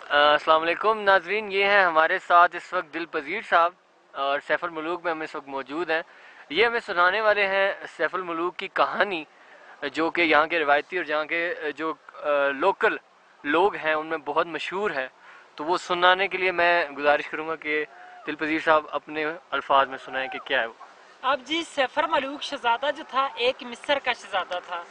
अस्सलाम वालेकुम नाजरीन, ये हैं हमारे साथ इस वक्त दिल पजीर साहब और सैफ अल मुलूक में हम इस वक्त मौजूद हैं। ये हमें सुनाने वाले हैं सैफ अल मुलूक की कहानी, जो कि यहाँ के रिवायती और यहाँ के जो लोकल लोग हैं उनमें बहुत मशहूर है। तो वो सुनाने के लिए मैं गुजारिश करूँगा कि दिल पजीर साहब अपने अल्फाज में सुनाएं कि क्या है वो। अब जी सैफर मलूक शहजादा जो था एक मिस्र का शहजादा था।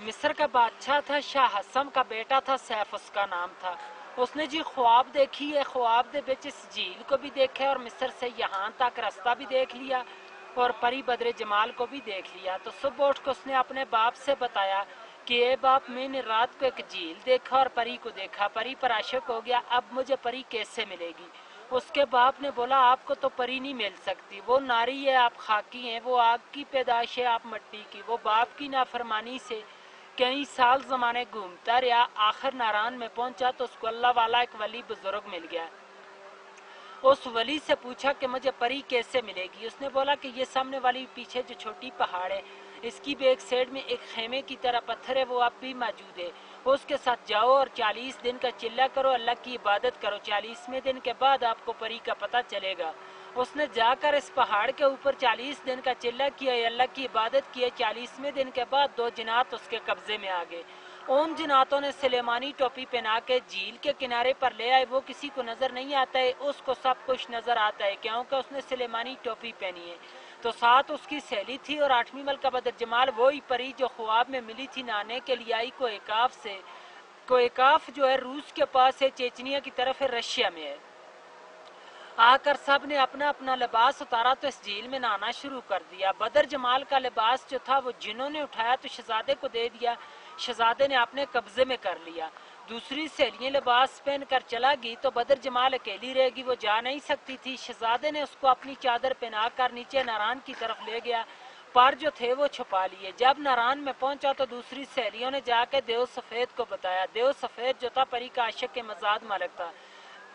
मिस्र का बादशाह था शाह हसम का बेटा था, सैफ उसका नाम था। उसने जी ख्वाब देखी है, ख्वाब दे बिच इस झील को भी देखा और मिस्र से यहाँ तक रास्ता भी देख लिया और परी बदरे जमाल को भी देख लिया। तो सुबह उठ कर उसने अपने बाप से बताया कि ए बाप, मैंने रात को एक झील देखा और परी को देखा, परी पर आशिक हो गया, अब मुझे परी कैसे मिलेगी। उसके बाप ने बोला आपको तो परी नहीं मिल सकती, वो नारी है, आप खाकी हैं, वो आग की पैदाइश है, आप मिट्टी की। वो बाप की नाफरमानी से कई साल ज़माने घूमता रहा, आखिर नारायण में पहुंचा तो उसको अल्लाह वाला एक वली बुजुर्ग मिल गया। उस वली से पूछा कि मुझे परी कैसे मिलेगी। उसने बोला कि ये सामने वाली पीछे जो छोटी पहाड़ है, इसकी भी एक साइड में एक खेमे की तरह पत्थर है, वो अब भी मौजूद है। उसके साथ जाओ और 40 दिन का चिल्ला करो, अल्लाह की इबादत करो, 40वें दिन के बाद आपको परी का पता चलेगा। उसने जाकर इस पहाड़ के ऊपर 40 दिन का चिल्ला किया, अल्लाह की इबादत की। 40वें दिन के बाद 2 जिनात उसके कब्जे में आ गए। उन जिनातों ने सुलेमानी टोपी पहना के झील के किनारे पर ले आए। वो किसी को नजर नहीं आता है, उसको सब कुछ नजर आता है क्योंकि उसने सुलेमानी टोपी पहनी है। तो साथ उसकी सहेली थी और 8वीं मलका बदर जमाल, वही परी जो ख्वाब में मिली थी, नहाने के लिए आई कोएकाफ से। कोएकाफ जो है रूस के पास है, चेचनिया की तरफ है, रशिया में है। आकर सब ने अपना अपना लिबास उतारा तो इस झील में नहाना शुरू कर दिया। बदर जमाल का लिबास जो था वो जिन्होंने उठाया तो शहजादे को दे दिया, शहजादे ने अपने कब्जे में कर लिया। दूसरी सहेलियां लिबास पहन कर चला गई तो बदर जमाल अकेली रहेगी, वो जा नहीं सकती थी। शहजादे ने उसको अपनी चादर पहना कर नीचे नारायण की तरफ ले गया, पर जो थे वो छुपा लिए। जब नारायण में पहुंचा तो दूसरी सहेलियों ने जाकर देव सफेद को बताया। देव सफेद जो था परी का आशिक के मजाद मालिक था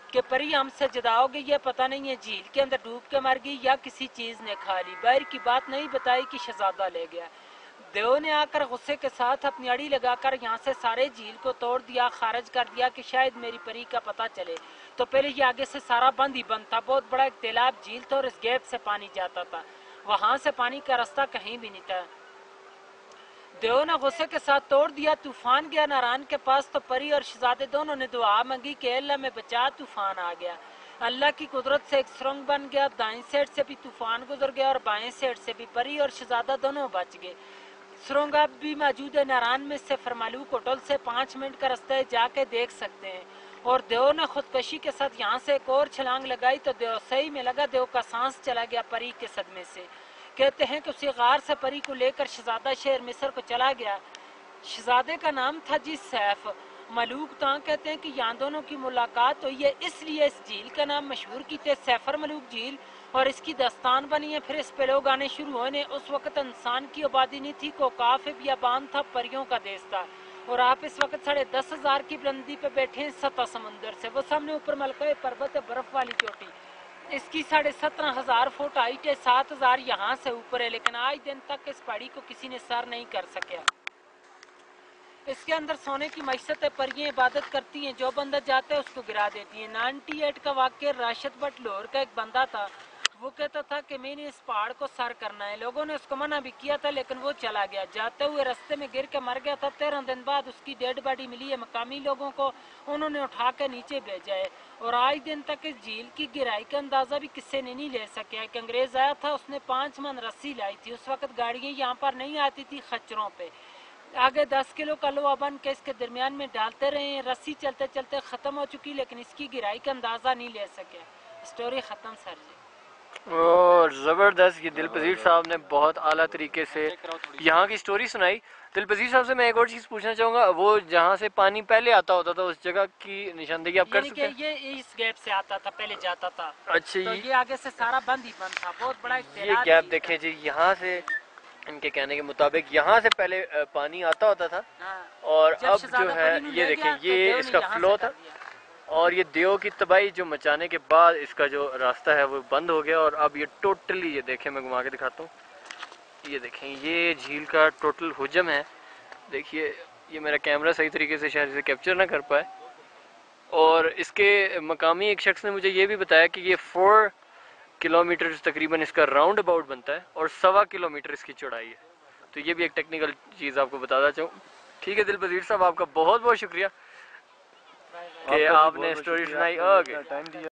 कि परी हमसे जुदा हो गई है, पता नहीं है झील के अंदर डूब के मर गई या किसी चीज ने खा ली। बाहर की बात नहीं बताई कि शहजादा ले गया। देव ने आकर गुस्से के साथ अपनी अड़ी लगाकर यहाँ से सारे झील को तोड़ दिया, खारिज कर दिया कि शायद मेरी परी का पता चले। तो पहले ये आगे से सारा बंद ही बंद था, बहुत बड़ा एक तालाब झील था और इस गैप से पानी जाता था, वहां से पानी का रास्ता कहीं भी नहीं था। देव ने गुस्से के साथ तोड़ दिया। तूफान गया नारायण के पास तो परी और शहजादे दोनों ने दुआ मांगी कि अल्लाह में बचा, तूफान आ गया। अल्लाह की कुदरत से एक सुरंग बन गया, दाएं साइड से भी तूफान गुजर गया और बाएं साइड से भी। परी और शहजादा दोनों बच गए। सुरंग अब भी मौजूद है नारायण में से फरमालूक होटल से 5 मिनट का रास्ता है, जाके देख सकते हैं। और देव ने खुदकशी के साथ यहाँ से एक और छलांग लगाई तो देव सही में लगा, देव का सांस चला गया परी के सदमे से। कहते हैं कि उसी गार से परी को लेकर शहजादा शहर मिस्र को चला गया। शहजादे का नाम था जी सैफ मलूक। तो कहते हैं कि यहाँ दोनों की मुलाकात हुई है, इसलिए इस झील का नाम मशहूर की थे सैफर मलूक झील, और इसकी दास्तान बनी है। फिर इस पे लोग आने शुरू हुए। उस वक्त इंसान की आबादी नहीं थी, को काफी बियाबान था, परियों का देश था। और आप इस वक्त 10,500 की बुलंदी पे बैठे हैं सतह समुंदर से। वो सामने ऊपर मलका पर्वत है, बर्फ वाली चोटी, इसकी 17,500 फुट हाइट है, 7,000 यहाँ से ऊपर है, लेकिन आज दिन तक इस पहाड़ी को किसी ने सर नहीं कर सका। इसके अंदर सोने की मैशत है, परियां इबादत करती हैं, जो बंदा जाता है उसको गिरा देती हैं। 98 का वाक्य राशिद भट्ट लाहौर का एक बंदा था, वो कहता था कि मैंने इस पहाड़ को सर करना है। लोगों ने उसको मना भी किया था लेकिन वो चला गया, जाते हुए रास्ते में गिर के मर गया था। 13 दिन बाद उसकी डेड बॉडी मिली है मकामी लोगों को, उन्होंने उठा के नीचे भेजा है। और आज दिन तक इस झील की गिराई का अंदाजा भी किसी ने नहीं ले सका। एक अंग्रेज आया था, उसने 5 मन रस्सी लाई थी। उस वक्त गाड़ियाँ यहाँ पर नहीं आती थी, खच्चरों पे आगे 10 किलो का लोहा बन के इसके दरमियान में डालते रहे। रस्सी चलते चलते खत्म हो चुकी, लेकिन इसकी गिराई का अंदाजा नहीं ले सके। स्टोरी खत्म सर जी। और ज़बरदस्त, ये दिल पजीर साहब ने बहुत आला तरीके से यहाँ की स्टोरी सुनाई। दिल पजीर साहब से मैं एक और चीज़ पूछना चाहूँगा, वो जहाँ से पानी पहले आता होता था उस जगह की निशानदेही आप कर सकते हैं? ये इस गैप से आता था, पहले जाता था। अच्छा, तो ये आगे से सारा बंद ही बंद था, बहुत बड़ा ये गैप देखें जी, यहाँ से इनके कहने के मुताबिक यहाँ से पहले पानी आता होता था। और अब जो है ये देखें, ये इसका फ्लो था और ये देव की तबाही जो मचाने के बाद इसका जो रास्ता है वो बंद हो गया। और अब ये टोटली, ये देखें, मैं घुमा के दिखाता हूँ, ये देखें, ये झील का टोटल हुजम है। देखिए, ये मेरा कैमरा सही तरीके से शायद इसे कैप्चर ना कर पाए। اور اس کے مقامی ایک شخص نے مجھے یہ بھی بتایا کہ یہ 4 کلومیٹر تقریباً اس کا راؤنڈ اباؤٹ بنتا ہے اور 1.25 کلومیٹر اس کی چوڑائی ہے. تو یہ بھی ایک ٹیکنیکل چیز آپ کو بتانا چاہوں. ٹھیک ہے دل پذیر صاحب، آپ کا بہت بہت شکریہ کہ آپ نے اسٹوری سنائی.